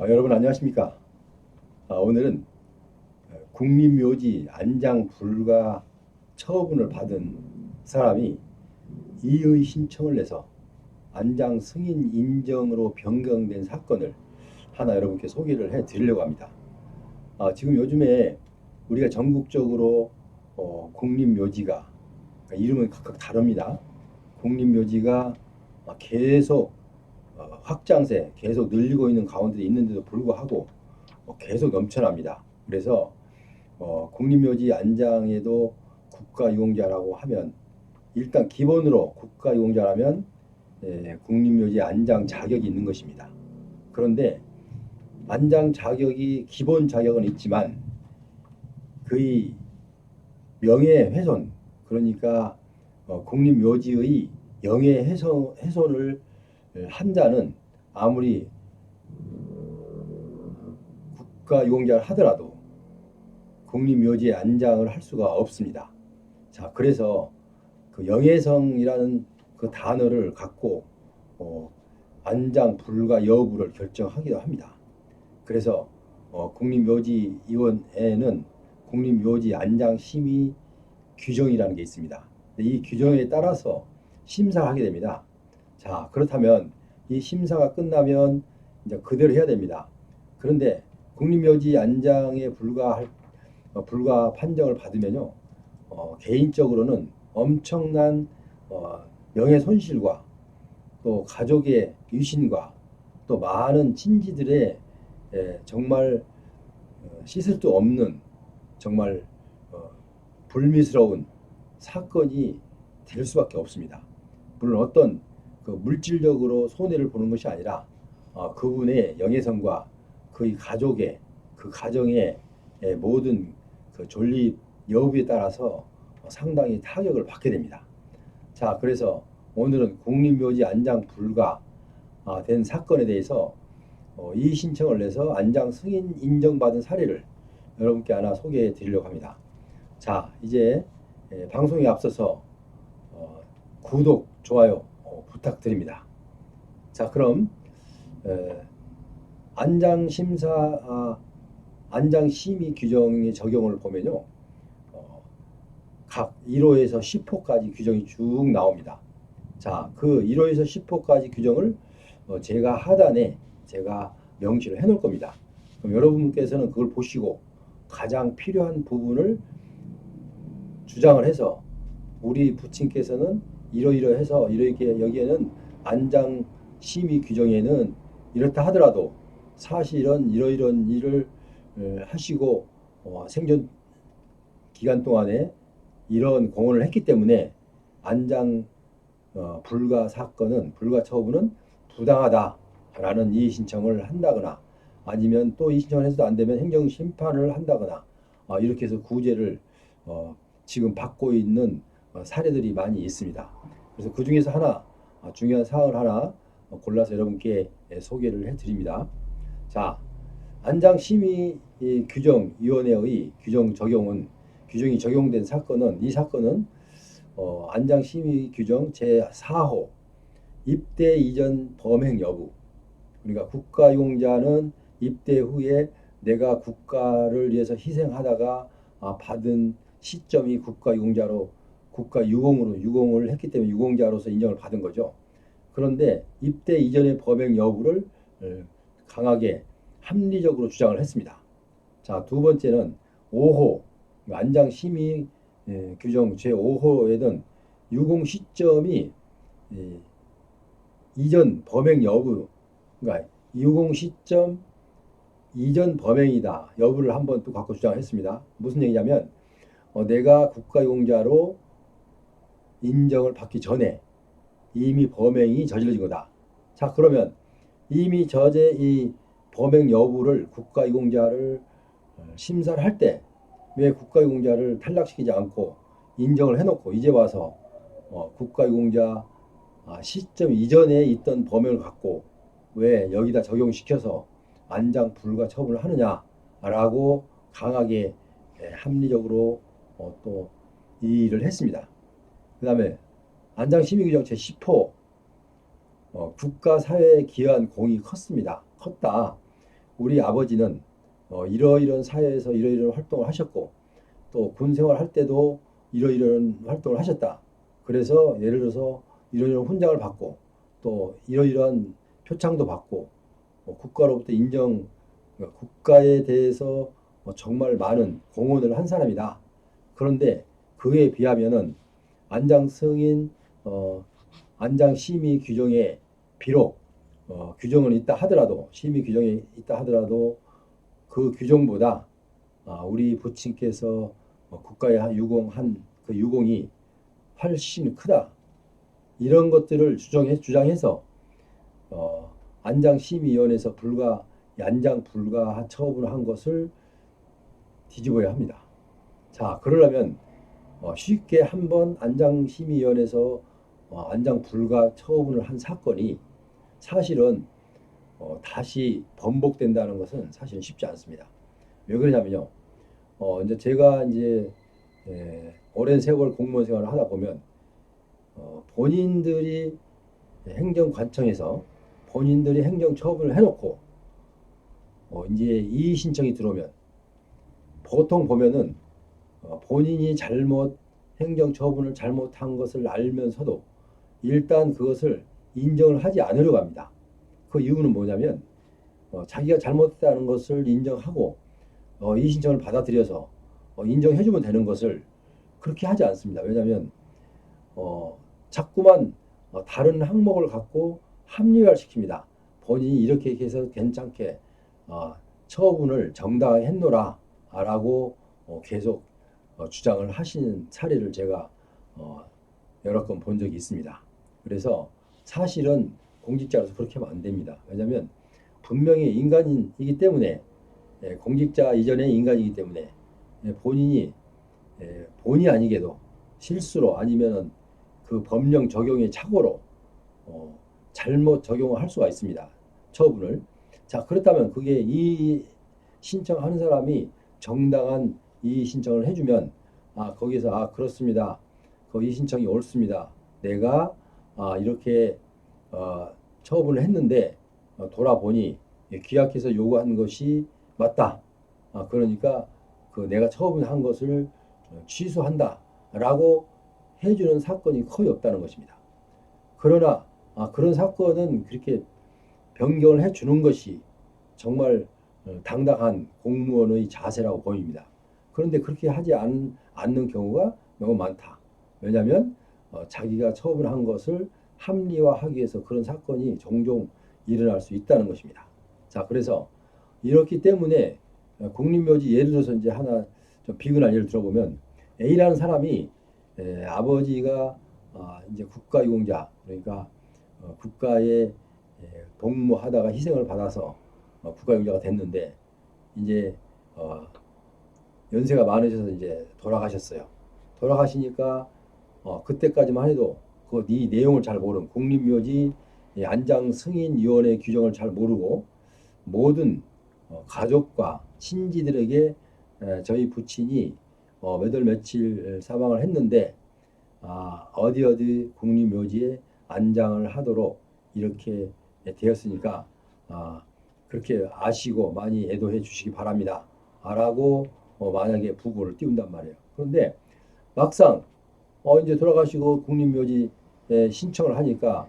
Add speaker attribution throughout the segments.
Speaker 1: 여러분 안녕하십니까? 오늘은 국립묘지 안장 불가 처분을 받은 사람이 이의 신청을 내서 안장 승인 인정으로 변경된 사건을 하나 여러분께 소개를 해 드리려고 합니다. 지금 요즘에 우리가 전국적으로 국립묘지가, 그러니까 이름은 각각 다릅니다. 국립묘지가 계속 확장세 계속 늘리고 있는 가운데 있는데도 불구하고 계속 넘쳐납니다. 그래서 국립묘지 안장에도 국가유공자라고 하면, 일단 기본으로 국가유공자라면 국립묘지 안장 자격이 있는 것입니다. 그런데 안장 자격이 기본 자격은 있지만 그의 명예훼손, 그러니까 국립묘지의 훼손을 한 자는 아무리 국가유공자를 하더라도 국립묘지에 안장을 할 수가 없습니다. 자, 그래서 그 영예성이라는 그 단어를 갖고 안장 불가 여부를 결정하기도 합니다. 그래서 국립묘지위원회는 국립묘지 안장 심의 규정이라는 게 있습니다. 이 규정에 따라서 심사를 하게 됩니다. 자, 그렇다면 이 심사가 끝나면 이제 그대로 해야 됩니다. 그런데 국립묘지 안장에 불가 판정을 받으면요, 개인적으로는 엄청난 명예손실과 또 가족의 유신과 또 많은 친지들의 정말 씻을 수 없는 정말 불미스러운 사건이 될 수밖에 없습니다. 물론 어떤 그 물질적으로 손해를 보는 것이 아니라 그분의 영예성과 그의 가족의 그 가정의 모든 그 존립 여부에 따라서 상당히 타격을 받게 됩니다. 자, 그래서 오늘은 국립묘지 안장 불가 된 사건에 대해서 이의 신청을 내서 안장 승인 인정받은 사례를 여러분께 하나 소개해 드리려고 합니다. 자, 이제 방송에 앞서서 구독, 좋아요 부탁드립니다. 자, 그럼 안장 심사, 안장 심의 규정의 적용을 보면요, 각 1호에서 10호까지 규정이 쭉 나옵니다. 자, 그 1호에서 10호까지 규정을 제가 하단에 제가 명시를 해 놓을 겁니다. 그럼 여러분께서는 그걸 보시고 가장 필요한 부분을 주장을 해서, 우리 부친께서는 이러이러해서 이렇게 여기에는 안장 심의 규정에는 이렇다 하더라도 사실은 이러이런 일을 하시고 생존 기간 동안에 이런 공헌을 했기 때문에 안장 불가 사건은, 불가 처분은 부당하다라는 이의 신청을 한다거나, 아니면 또 이의 신청을 해서도 안 되면 행정 심판을 한다거나, 이렇게 해서 구제를 지금 받고 있는 사례들이 많이 있습니다. 그래서 그 중에서 하나 중요한 사항을 하나 골라서 여러분께 소개를 해드립니다. 자, 안장심의 규정위원회의 규정이 적용된 사건은, 이 사건은 안장심의 규정 제4호 입대 이전 범행 여부. 그러니까 국가유공자는 입대 후에 내가 국가를 위해서 희생하다가 받은 시점이 국가유공으로 유공을 했기 때문에 유공자로서 인정을 받은 거죠. 그런데 입대 이전의 범행 여부를 강하게 합리적으로 주장을 했습니다. 자, 두 번째는 5호 안장 심의 규정 제5호에는 유공 시점이 이전 범행 여부, 그러니까 유공 시점 이전 범행이다 여부를 한번 또 갖고 주장했습니다. 무슨 얘기냐면 내가 국가유공자로 인정을 받기 전에 이미 범행이 저질러진 거다. 자, 그러면 이미 이 범행 여부를 국가유공자를 심사를 할 때 왜 국가유공자를 탈락시키지 않고 인정을 해놓고 이제 와서 국가유공자 시점 이전에 있던 범행을 갖고 왜 여기다 적용시켜서 안장 불가 처분을 하느냐라고 강하게 합리적으로 또 이의를 했습니다. 그 다음에 안장심의규정 제10호 국가사회에 기여한 공이 컸다. 우리 아버지는 이러이러한 사회에서 이러이러한 활동을 하셨고 또 군 생활할 때도 이러이러한 활동을 하셨다. 그래서 예를 들어서 이러이러한 훈장을 받고 또 이러이러한 표창도 받고 국가로부터 인정, 국가에 대해서 정말 많은 공헌을 한 사람이다. 그런데 그에 비하면은 안장 승인, 안장 심의 규정에 비록 규정은 있다 하더라도 심의 규정이 있다 하더라도 그 규정보다 우리 부친께서 국가에 유공한 그 유공이 훨씬 크다. 이런 것들을 주장해서 안장심의위원회에서 안장 불가 처분을 한 것을 뒤집어야 합니다. 자, 그러려면 쉽게 한번 안장심의위원회에서 안장 불가 처분을 한 사건이 사실은 다시 번복된다는 것은 사실은 쉽지 않습니다. 왜 그러냐면요. 이제 제가 오랜 세월 공무원 생활을 하다 보면 본인들이 행정관청에서 본인들이 행정처분을 해놓고 이제 이의 신청이 들어오면 보통 보면은 본인이 행정처분을 잘못한 것을 알면서도 일단 그것을 인정을 하지 않으려고 합니다. 그 이유는 뭐냐면 자기가 잘못했다는 것을 인정하고 이의 신청을 받아들여서 인정해주면 되는 것을 그렇게 하지 않습니다. 왜냐하면 자꾸만 다른 항목을 갖고 합리화를 시킵니다. 본인이 이렇게 해서 괜찮게 처분을 정당하게 했노라 라고 계속 주장을 하시는 사례를 제가 여러 건 본 적이 있습니다. 그래서 사실은 공직자로서 그렇게 하면 안 됩니다. 왜냐하면 분명히 인간이기 때문에 공직자 이전의 인간이기 때문에 본인이 본의 아니게도 실수로 아니면은 그 법령 적용의 착오로 잘못 적용을 할 수가 있습니다. 처분을. 자, 그렇다면 그게 이 신청하는 사람이 정당한 이 신청을 해주면 거기서 그렇습니다. 그 이 신청이 옳습니다. 내가 이렇게 처분을 했는데 돌아보니 기각해서 요구한 것이 맞다. 그러니까 그 내가 처분한 것을 취소한다라고 해주는 사건이 거의 없다는 것입니다. 그러나 그런 사건은 그렇게 변경을 해주는 것이 정말 당당한 공무원의 자세라고 보입니다. 그런데 그렇게 하지 않는 경우가 너무 많다. 왜냐하면 자기가 처분한 것을 합리화하기 위해서 그런 사건이 종종 일어날 수 있다는 것입니다. 자, 그래서 이렇기 때문에 국립묘지 예를 들어서 이제 하나 좀 비근한 예를 들어보면 A라는 사람이 아버지가 이제 국가유공자 그러니까 국가에 복무하다가 희생을 받아서 국가유공자가 됐는데 이제 연세가 많으셔서 이제 돌아가셨어요. 돌아가시니까 그때까지만 해도 그 내용을 잘 모르는 국립묘지 안장승인위원회 규정을 잘 모르고 모든 가족과 친지들에게 저희 부친이 몇 월 며칠 사망을 했는데 어디 국립묘지에 안장을 하도록 이렇게 되었으니까 그렇게 아시고 많이 애도해 주시기 바랍니다. 라고 만약에 부고를 띄운단 말이에요. 그런데 막상 이제 돌아가시고 국립묘지에 신청을 하니까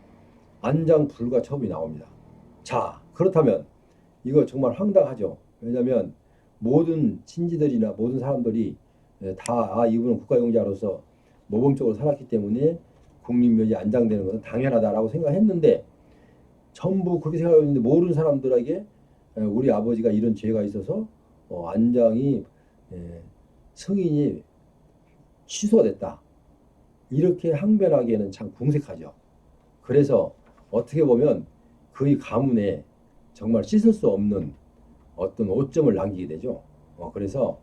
Speaker 1: 안장 불가 처분이 나옵니다. 자, 그렇다면 이거 정말 황당하죠. 왜냐하면 모든 친지들이나 모든 사람들이 다 이분은 국가용자로서 모범적으로 살았기 때문에 국립묘지 안장되는 것은 당연하다라고 생각했는데 전부 그렇게 생각했는데 모르는 사람들에게 우리 아버지가 이런 죄가 있어서 안장이 승인이 취소됐다. 이렇게 항변하기에는 참 궁색하죠. 그래서 어떻게 보면 그의 가문에 정말 씻을 수 없는 어떤 오점을 남기게 되죠. 그래서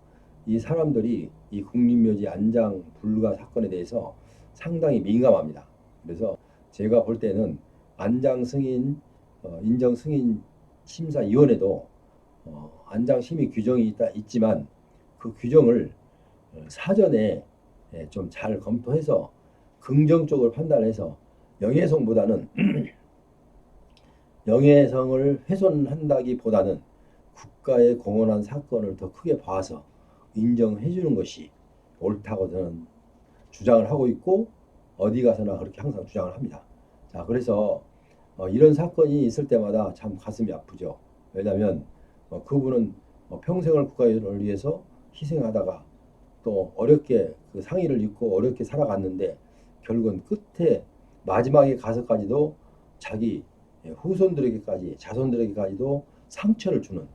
Speaker 1: 이 사람들이 이 국립묘지 안장 불가 사건에 대해서 상당히 민감합니다. 그래서 제가 볼 때는 안장 승인 인정 승인 심사위원회도 안장 심의 규정이 있지만 그 규정을 사전에 좀 잘 검토해서 긍정적으로 판단해서 명예성보다는 명예성을 훼손한다기보다는 국가에 공헌한 사건을 더 크게 봐서 인정해 주는 것이 옳다고 저는 주장을 하고 있고 어디 가서나 그렇게 항상 주장을 합니다. 자, 그래서 이런 사건이 있을 때마다 참 가슴이 아프죠. 왜냐하면 그분은 평생을 국가를 위해서 희생하다가 또 어렵게 그 상의를 입고 어렵게 살아갔는데 결국은 끝에 마지막에 가서까지도 자기 후손들에게까지 자손들에게까지도 상처를 주는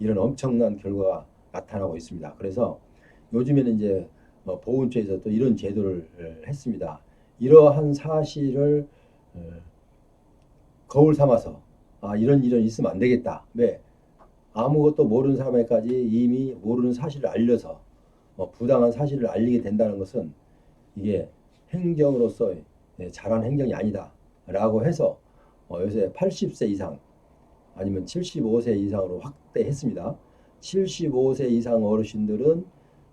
Speaker 1: 이런 엄청난 결과가 나타나고 있습니다. 그래서 요즘에는 이제 보훈처에서 또 이런 제도를 했습니다. 이러한 사실을 거울 삼아서 이런 일은 있으면 안 되겠다. 왜? 아무것도 모르는 사람에게까지 이미 모르는 사실을 알려서 부당한 사실을 알리게 된다는 것은 이게 행정으로서 잘한 행정이 아니다. 라고 해서 요새 80세 이상 아니면 75세 이상으로 확대했습니다. 75세 이상 어르신들은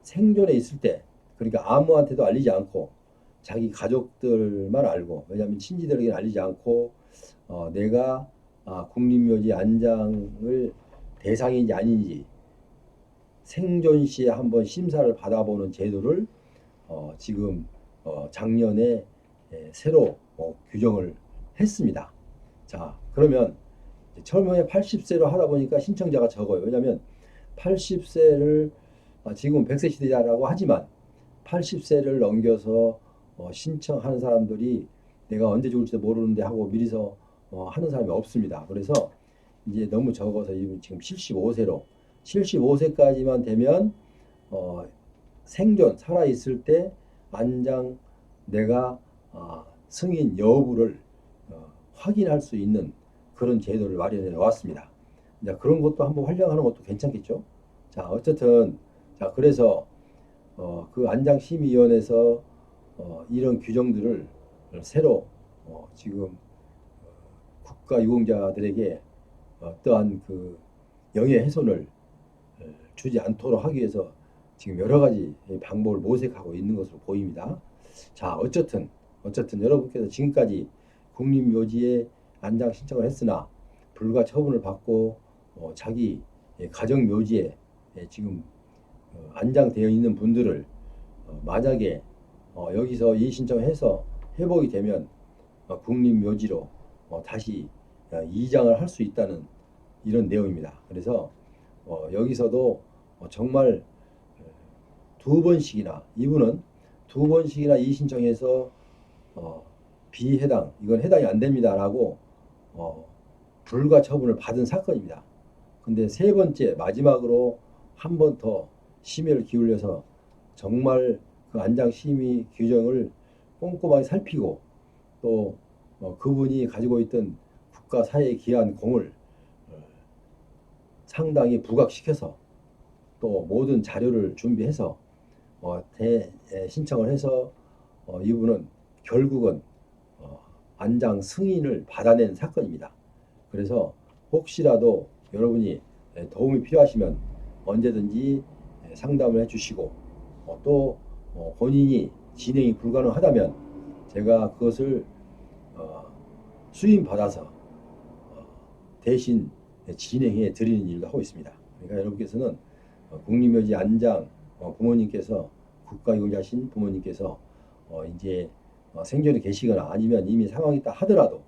Speaker 1: 생존에 있을 때 그러니까 아무한테도 알리지 않고 자기 가족들만 알고 왜냐하면 친지들에게는 알리지 않고 내가 국립묘지 안장을 대상인지 아닌지 생존 시에 한번 심사를 받아보는 제도를 지금 작년에 새로 규정을 했습니다. 자, 그러면 처음에 80세로 하다 보니까 신청자가 적어요. 왜냐하면 80세를 지금 100세 시대라고 하지만 80세를 넘겨서 신청하는 사람들이 내가 언제 죽을지도 모르는데 하고 미리서 하는 사람이 없습니다. 그래서 이제 너무 적어서 지금 75세로 75세까지만 되면 생존 살아있을 때 안장 내가 승인 여부를 확인할 수 있는 그런 제도를 마련해 놓았습니다. 이제 그런 것도 한번 활용하는 것도 괜찮겠죠. 자, 어쨌든 자 그래서 그 안장심의위원회에서 이런 규정들을 새로 지금 국가유공자들에게 어떠한 그 영예훼손을 주지 않도록 하기 위해서 지금 여러 가지 방법을 모색하고 있는 것으로 보입니다. 자, 어쨌든 여러분께서 지금까지 국립묘지에 안장 신청을 했으나 불가 처분을 받고 자기 가정 묘지에 지금 안장되어 있는 분들을 만약에 여기서 이 신청해서 회복이 되면 국립묘지로 다시 이장을 할 수 있다는 이런 내용입니다. 그래서 여기서도 정말 두 번씩이나 이분은 두 번씩이나 이 신청해서 비해당 이건 해당이 안 됩니다라고 불가 처분을 받은 사건입니다. 근데 세 번째 마지막으로 한 번 더 심혈을 기울여서 정말 그 안장 심의 규정을 꼼꼼하게 살피고 또 그분이 가지고 있던 국가 사회에 기여한 공을 상당히 부각시켜서 또 모든 자료를 준비해서 신청을 해서 이분은 결국은 안장 승인을 받아낸 사건입니다. 그래서 혹시라도 여러분이 도움이 필요하시면 언제든지 상담을 해주시고 또 본인이 진행이 불가능하다면 제가 그것을 수임받아서 대신 진행해 드리는 일도 하고 있습니다. 그러니까 여러분께서는 국립묘지 안장 부모님께서 국가유공자신 부모님께서 이제 생존에 계시거나 아니면 이미 사망이 있다 하더라도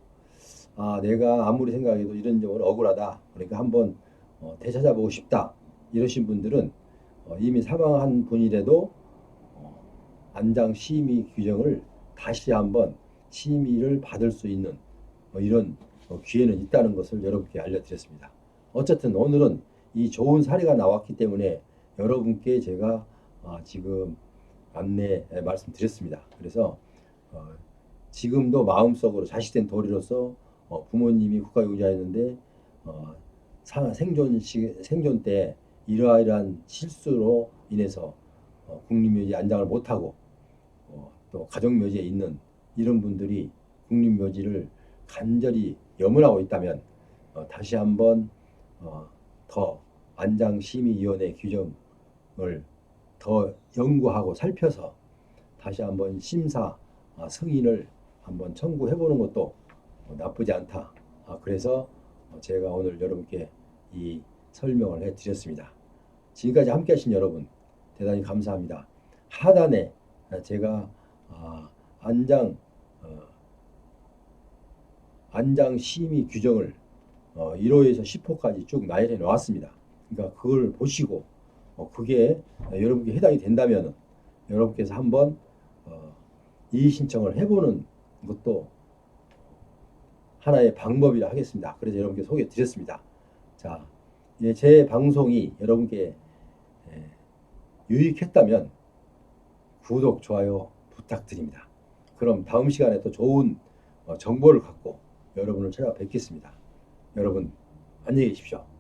Speaker 1: 내가 아무리 생각해도 이런 점으로 억울하다 그러니까 한번 되찾아보고 싶다 이러신 분들은 이미 사망한 분이라도 안장 심의 규정을 다시 한번 심의를 받을 수 있는 이런 기회는 있다는 것을 여러분께 알려드렸습니다. 어쨌든 오늘은 이 좋은 사례가 나왔기 때문에 여러분께 제가 지금 안내 말씀드렸습니다. 그래서 지금도 마음속으로 자식된 도리로서 부모님이 국가유공자였는데 생존 때 이러이러한 실수로 인해서 국립묘지 안장을 못하고 또 가족묘지에 있는 이런 분들이 국립묘지를 간절히 염원하고 있다면 다시 한번 더 안장심의위원회 규정을 더 연구하고 살펴서 다시 한번 심사 승인을 한번 청구해보는 것도 나쁘지 않다. 그래서 제가 오늘 여러분께 이 설명을 해드렸습니다. 지금까지 함께 하신 여러분 대단히 감사합니다. 하단에 제가 안장 심의 규정을 1호에서 10호까지 쭉 나열해 놓았습니다. 그러니까 그걸 보시고 그게 여러분께 해당이 된다면 여러분께서 한번 이의 신청을 해보는 것도 하나의 방법이라 하겠습니다. 그래서 여러분께 소개해 드렸습니다. 자, 제 방송이 여러분께 유익했다면 구독, 좋아요 부탁드립니다. 그럼 다음 시간에 또 좋은 정보를 갖고 여러분을 찾아뵙겠습니다. 여러분 안녕히 계십시오.